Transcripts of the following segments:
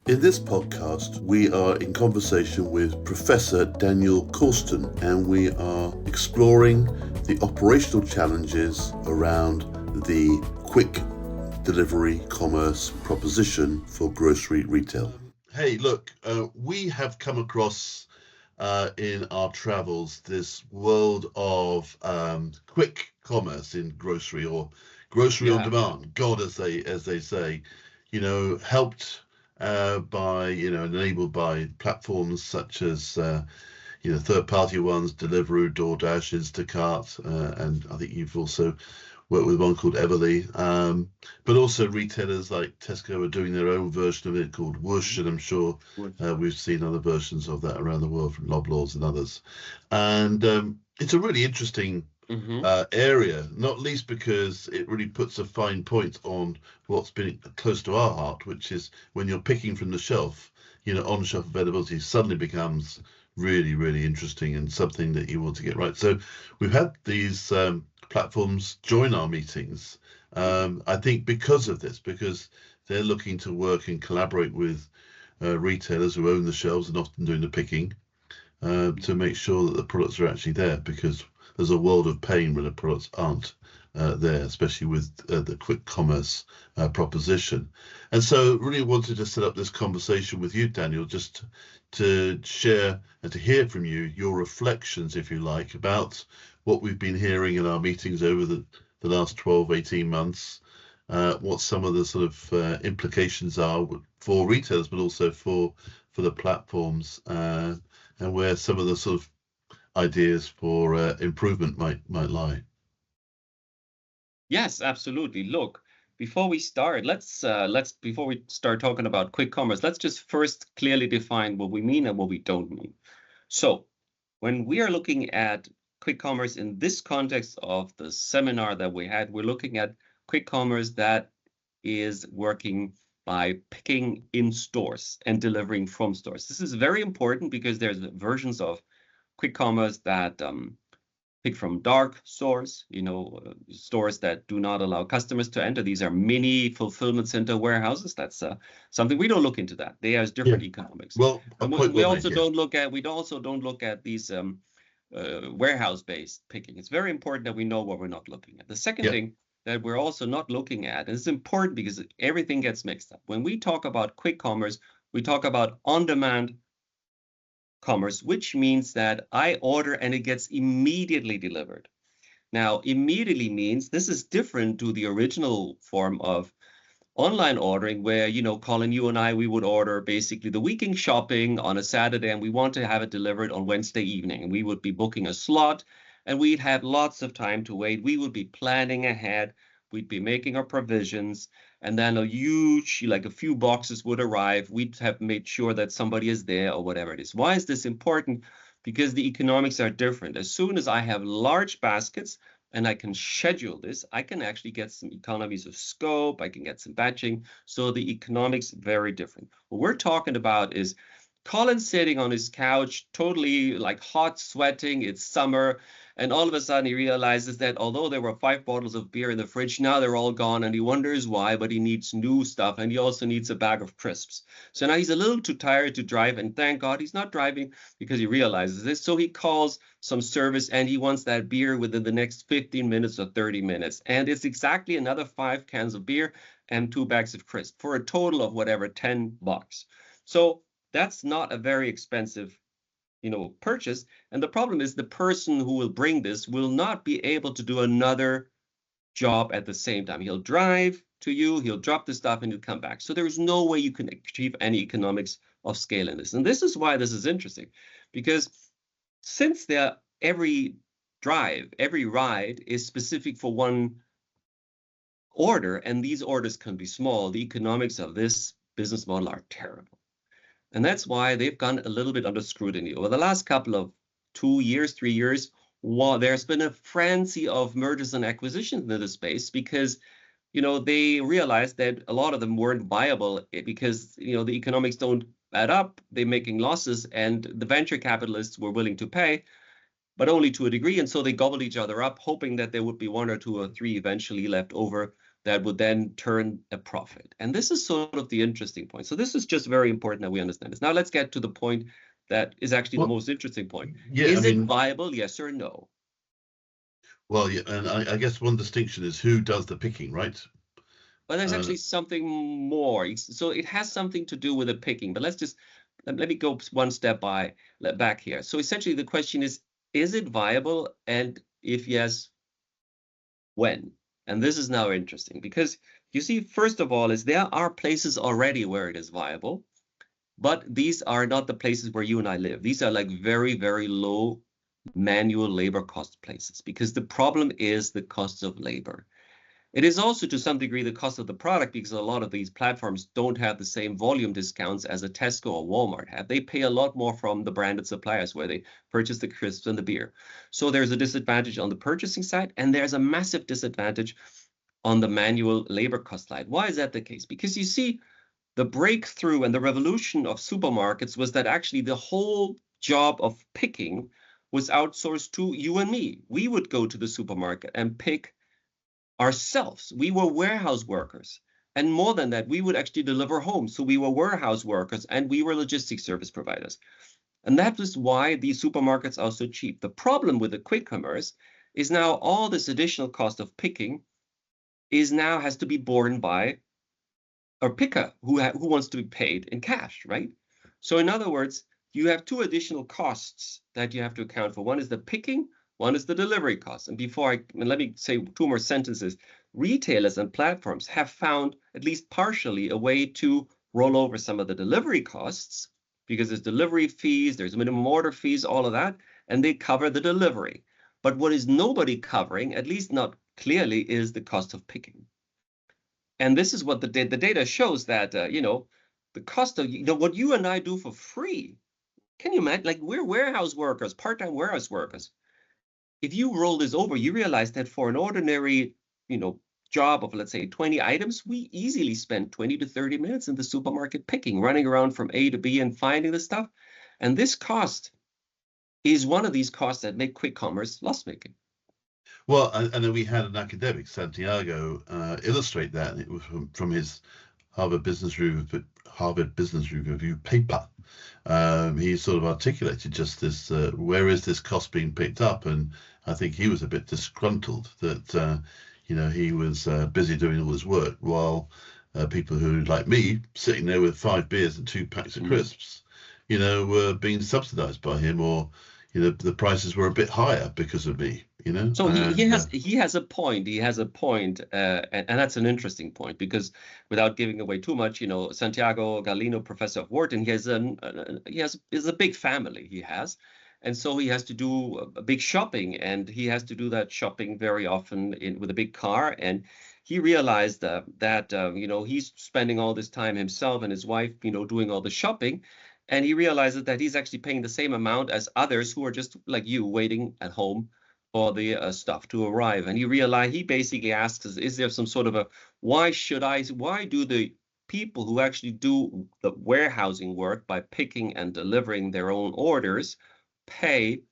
In this podcast, we are in conversation with Professor Daniel Corsten, and we are exploring the operational challenges around the quick delivery commerce proposition for grocery retail. Hey, look, we have come across in our travels this world of quick commerce in grocery, or grocery on demand, God, as they say, helped by, enabled by platforms such as, third-party ones, Deliveroo, DoorDash, Instacart, and I think you've also worked with one called Everly, but also retailers like Tesco are doing their own version of it called Whoosh, and I'm sure we've seen other versions of that around the world from Loblaws and others. And it's a really interesting area, not least because it really puts a fine point on what's been close to our heart, which is when you're picking from the shelf, on-shelf availability suddenly becomes really, really interesting and something that you want to get right. So we've had these platforms join our meetings, I think because of this, because they're looking to work and collaborate with retailers who own the shelves and often doing the picking to make sure that the products are actually there, because there's a world of pain when the products aren't there, especially with the quick commerce proposition. And so really wanted to set up this conversation with you, Daniel, just to share and to hear from you your reflections, if you like, about what we've been hearing in our meetings over the last 12, 18 months, what some of the sort of implications are for retailers, but also for the platforms, and where some of the sort of ideas for improvement might lie. Yes, absolutely. Look, before we start, before we start talking about quick commerce, let's just first clearly define what we mean and what we don't mean. So, when we are looking at quick commerce in this context of the seminar that we had, we're looking at quick commerce that is working by picking in stores and delivering from stores. This is very important because there's versions of quick commerce that pick from dark stores, stores that do not allow customers to enter. These are mini fulfillment center warehouses. That's something we don't look into that. They have different economics. Well, we also don't look at these warehouse-based picking. It's very important that we know what we're not looking at. The second thing that we're also not looking at, and it's important because everything gets mixed up. When we talk about quick commerce, we talk about on-demand commerce, which means that I order and it gets immediately delivered. Now, immediately means this is different to the original form of online ordering where, Colin, you and I, we would order basically the weekend shopping on a Saturday and we want to have it delivered on Wednesday evening. And we would be booking a slot and we'd have lots of time to wait. We would be planning ahead. We'd be making our provisions, and then a few boxes would arrive. We'd have made sure that somebody is there or whatever it is. Why is this important? Because the economics are different. As soon as I have large baskets and I can schedule this, I can actually get some economies of scope. I can get some batching. So the economics very different. What we're talking about is Colin sitting on his couch, totally like hot, sweating. It's summer. And all of a sudden he realizes that although there were 5 bottles of beer in the fridge, now they're all gone and he wonders why, but he needs new stuff and he also needs a bag of crisps. So now he's a little too tired to drive, and thank God he's not driving because he realizes this. So he calls some service and he wants that beer within the next 15 minutes or 30 minutes. And it's exactly another 5 cans of beer and 2 bags of crisps for a total of whatever, $10. So that's not a very expensive purchase. And the problem is the person who will bring this will not be able to do another job at the same time. He'll drive to you, he'll drop the stuff, and he'll come back. So there's no way you can achieve any economics of scale in this. And this is why this is interesting, because since every ride is specific for one order, and these orders can be small, the economics of this business model are terrible. And that's why they've gone a little bit under scrutiny. Over the last couple of 2 years, 3 years, there's been a frenzy of mergers and acquisitions in this space because, they realized that a lot of them weren't viable because, the economics don't add up. They're making losses, and the venture capitalists were willing to pay, but only to a degree. And so they gobbled each other up, hoping that there would be 1 or 2 or 3 eventually left over that would then turn a profit. And this is sort of the interesting point. So this is just very important that we understand this. Now let's get to the point that is actually the most interesting point. Yeah, is it viable, yes or no? Well, yeah, and I guess one distinction is who does the picking, right? Well, there's actually something more. So it has something to do with the picking, but let me go one step back here. So essentially the question is it viable? And if yes, when? And this is now interesting because you see, first of all, is there are places already where it is viable, but these are not the places where you and I live. These are like very, very low manual labor cost places because the problem is the cost of labor. It is also to some degree the cost of the product because a lot of these platforms don't have the same volume discounts as a Tesco or Walmart have. They pay a lot more from the branded suppliers where they purchase the crisps and the beer. So there's a disadvantage on the purchasing side, and there's a massive disadvantage on the manual labor cost side. Why is that the case? Because you see, the breakthrough and the revolution of supermarkets was that actually the whole job of picking was outsourced to you and me. We would go to the supermarket and pick ourselves. We were warehouse workers. And more than that, we would actually deliver home. So we were warehouse workers and we were logistics service providers. And that was why these supermarkets are so cheap. The problem with the quick commerce is now all this additional cost of picking has to be borne by a picker who wants to be paid in cash, right? So in other words, you have two additional costs that you have to account for. One is the picking, one is the delivery cost. And let me say two more sentences. Retailers and platforms have found, at least partially, a way to roll over some of the delivery costs because there's delivery fees, there's minimum order fees, all of that, and they cover the delivery. But what is nobody covering, at least not clearly, is the cost of picking. And this is what the data shows that, the cost of, what you and I do for free. Can you imagine? Like, we're warehouse workers, part-time warehouse workers. If you roll this over, you realize that for an ordinary, job of, let's say, 20 items, we easily spend 20 to 30 minutes in the supermarket picking, running around from A to B and finding the stuff. And this cost is one of these costs that make quick commerce loss-making. Well, and then we had an academic, Santiago, illustrate that. It was from his Harvard Business Review paper. He sort of articulated just this, where is this cost being picked up? And I think he was a bit disgruntled that, he was busy doing all his work while people who, like me, sitting there with 5 beers and 2 packs of crisps, were being subsidized by him, or, the prices were a bit higher because of me. So he has a point. He has a point, and that's an interesting point because, without giving away too much, Santiago Galino, professor of Wharton, is a big family. He has, and so he has to do a big shopping, and he has to do that shopping very often with a big car. And he realized that he's spending all this time himself and his wife, doing all the shopping. And he realizes that he's actually paying the same amount as others who are just like you, waiting at home for the stuff to arrive. And he basically asks, is there some sort of why do the people who actually do the warehousing work by picking and delivering their own orders pay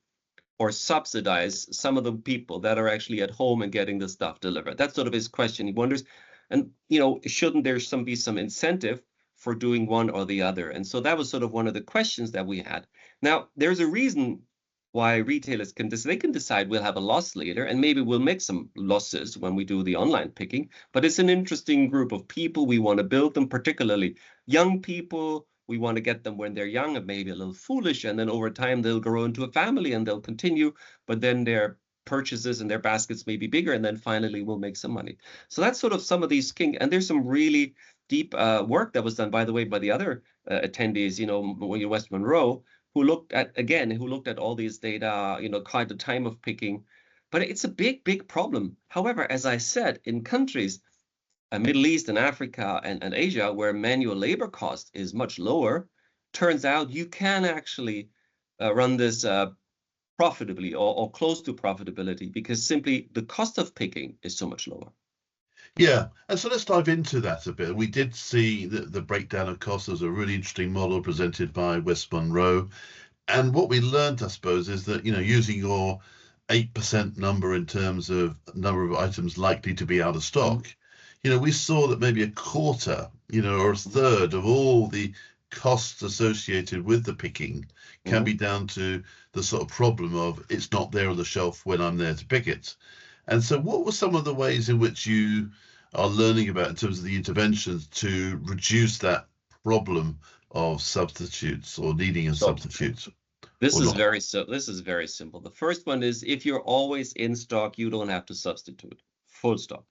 or subsidize some of the people that are actually at home and getting the stuff delivered? That's sort of his question. He wonders, and shouldn't there be some incentive for doing one or the other? And so that was sort of one of the questions that we had. Now, there's a reason why retailers can decide we'll have a loss later, and maybe we'll make some losses when we do the online picking. But it's an interesting group of people. We want to build them, particularly young people. We want to get them when they're young and maybe a little foolish, and then over time they'll grow into a family and they'll continue. But then their purchases and their baskets may be bigger, and then finally we'll make some money. So that's sort of some of these and there's some really deep work that was done, by the way, by the other attendees, West Monroe, who looked at all these data, quite the time of picking. But it's a big, big problem. However, as I said, in countries, Middle East and Africa and Asia, where manual labor cost is much lower, turns out you can actually run this profitably or close to profitability because simply the cost of picking is so much lower. Yeah, and so let's dive into that a bit. We did see the breakdown of costs. There's a really interesting model presented by West Monroe. And what we learned, I suppose, is that, using your 8% number in terms of number of items likely to be out of stock, we saw that maybe a quarter, or a third of all the costs associated with the picking can be down to the sort of problem of it's not there on the shelf when I'm there to pick it. And so what were some of the ways in which you are learning about in terms of the interventions to reduce that problem of substitutes or needing a substitute? This is very simple. The first one is if you're always in stock, you don't have to substitute. Full stop.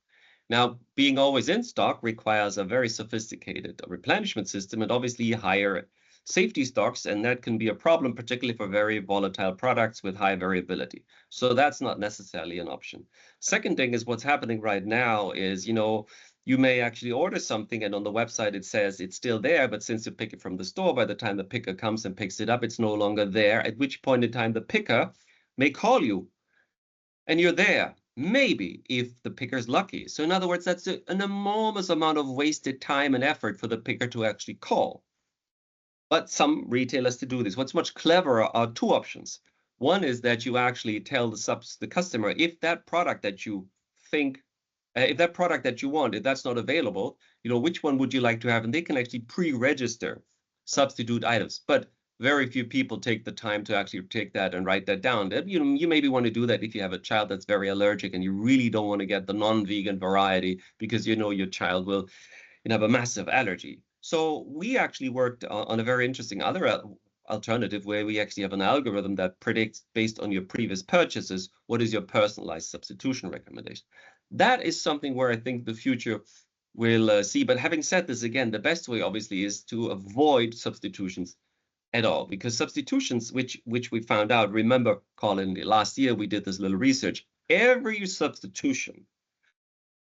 Now, being always in stock requires a very sophisticated replenishment system and obviously higher safety stocks, and that can be a problem, particularly for very volatile products with high variability. So that's not necessarily an option. Second thing is what's happening right now is, you may actually order something and on the website it says it's still there, but since you pick it from the store, by the time the picker comes and picks it up, it's no longer there, at which point in time the picker may call you and you're there. Maybe if the picker's lucky. So in other words, that's an enormous amount of wasted time and effort for the picker to actually call. But some retailers to do this. What's much cleverer are two options. One is that you actually tell the customer if that product that you think, if that product that you want, if that's not available, which one would you like to have? And they can actually pre-register substitute items. But very few people take the time to actually take that and write that down. You maybe want to do that if you have a child that's very allergic and you really don't want to get the non-vegan variety because your child will have a massive allergy. So we actually worked on a very interesting other alternative where we actually have an algorithm that predicts based on your previous purchases, what is your personalized substitution recommendation. That is something where I think the future will see. But having said this, again, the best way obviously is to avoid substitutions at all, because substitutions, which we found out, remember, Colin, last year we did this little research, every substitution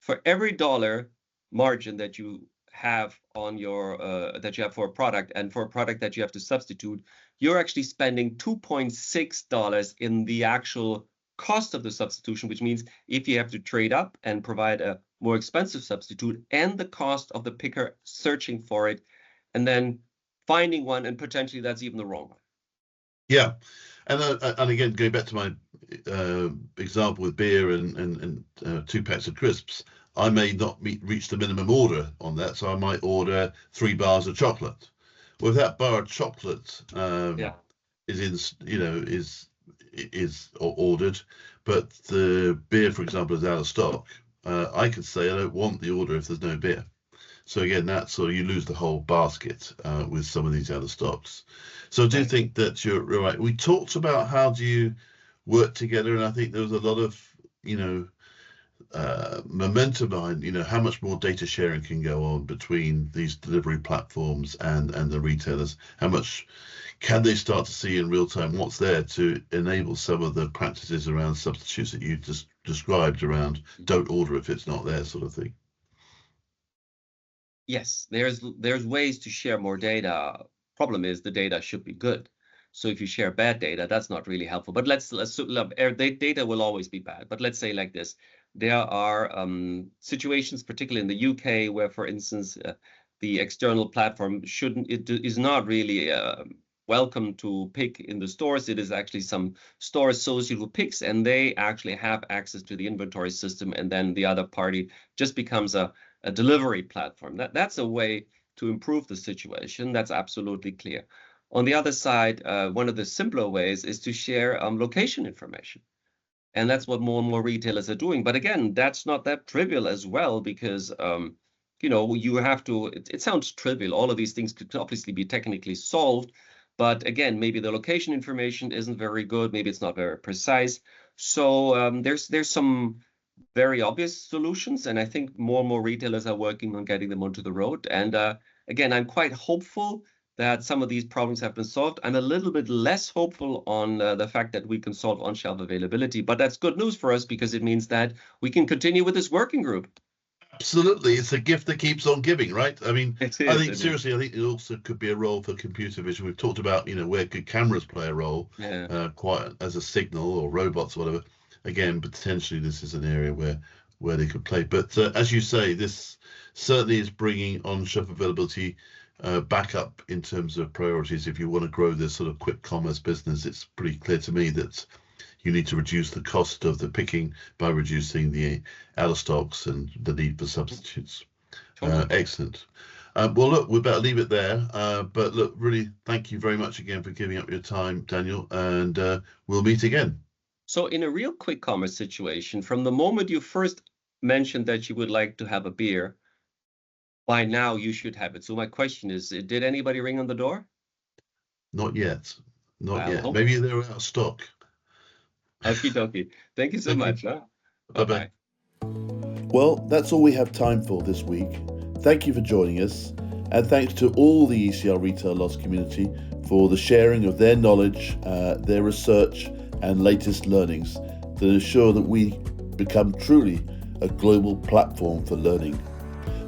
for every dollar margin that you have on your that you have for a product and for a product that you have to substitute, you're actually spending $2.6 in the actual cost of the substitution, which means if you have to trade up and provide a more expensive substitute and the cost of the picker searching for it and then finding one, and potentially that's even the wrong one. Yeah, and again, going back to my example with beer and 2 packs of crisps, I may not reach the minimum order on that, so I might order 3 bars of chocolate. Well, if that bar of chocolate is ordered, but the beer, for example, is out of stock, I could say I don't want the order if there's no beer. So again, that's sort of, you lose the whole basket with some of these out of stocks. So I do think that you're right. We talked about how do you work together, and I think there was a lot of momentum behind how much more data sharing can go on between these delivery platforms and the retailers. How much can they start to see in real time what's there to enable some of the practices around substitutes that you just described around don't order if it's not there, sort of thing. Yes, there's ways to share more data. Problem is the data should be good. So if you share bad data, that's not really helpful. But let's data will always be bad. But let's say like this: there are situations, particularly in the UK, where, for instance, the external platform is not really welcome to pick in the stores. It is actually some store associate who picks, and they actually have access to the inventory system, and then the other party just becomes a delivery platform. That's a way to improve the situation. That's absolutely clear. On the other side, one of the simpler ways is to share location information. And that's what more and more retailers are doing. But again, that's not that trivial as well, because, you have to, it sounds trivial. All of these things could obviously be technically solved. But again, maybe the location information isn't very good. Maybe it's not very precise. So there's some very obvious solutions, and I think more and more retailers are working on getting them onto the road. And again, I'm quite hopeful that some of these problems have been solved. I'm a little bit less hopeful on the fact that we can solve on-shelf availability, but that's good news for us because it means that we can continue with this working group. Absolutely, it's a gift that keeps on giving, right? I mean, I think seriously, I think it also could be a role for computer vision. We've talked about, where could cameras play a role, quite as a signal, or robots, or whatever. Again, potentially this is an area where they could play. But as you say, this certainly is bringing on-shelf availability back up in terms of priorities. If you want to grow this sort of quick commerce business, it's pretty clear to me that you need to reduce the cost of the picking by reducing the out of stocks and the need for substitutes. Excellent. Well, look, we better leave it there. But look, really, thank you very much again for giving up your time, Daniel, and we'll meet again. So in a real quick commerce situation, from the moment you first mentioned that you would like to have a beer, by now you should have it. So my question is, did anybody ring on the door? Not yet. Not yet. Hope. Maybe they're out of stock. Okie dokie. Thank you so much. Huh? Bye-bye. Well, that's all we have time for this week. Thank you for joining us, and thanks to all the ECR retail loss community for the sharing of their knowledge, their research and latest learnings that ensure that we become truly a global platform for learning.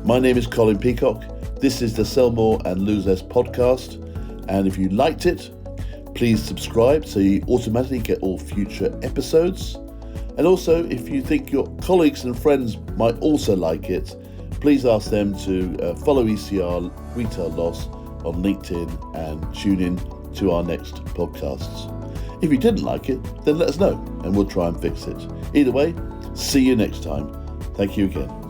My name is Colin Peacock. This is the Sell More and Lose Less podcast, and if you liked it, please subscribe so you automatically get all future episodes. And also, if you think your colleagues and friends might also like it, please ask them to follow ECR Retail Loss on LinkedIn and tune in to our next podcasts. If you didn't like it, then let us know and we'll try and fix it. Either way, see you next time. Thank you again.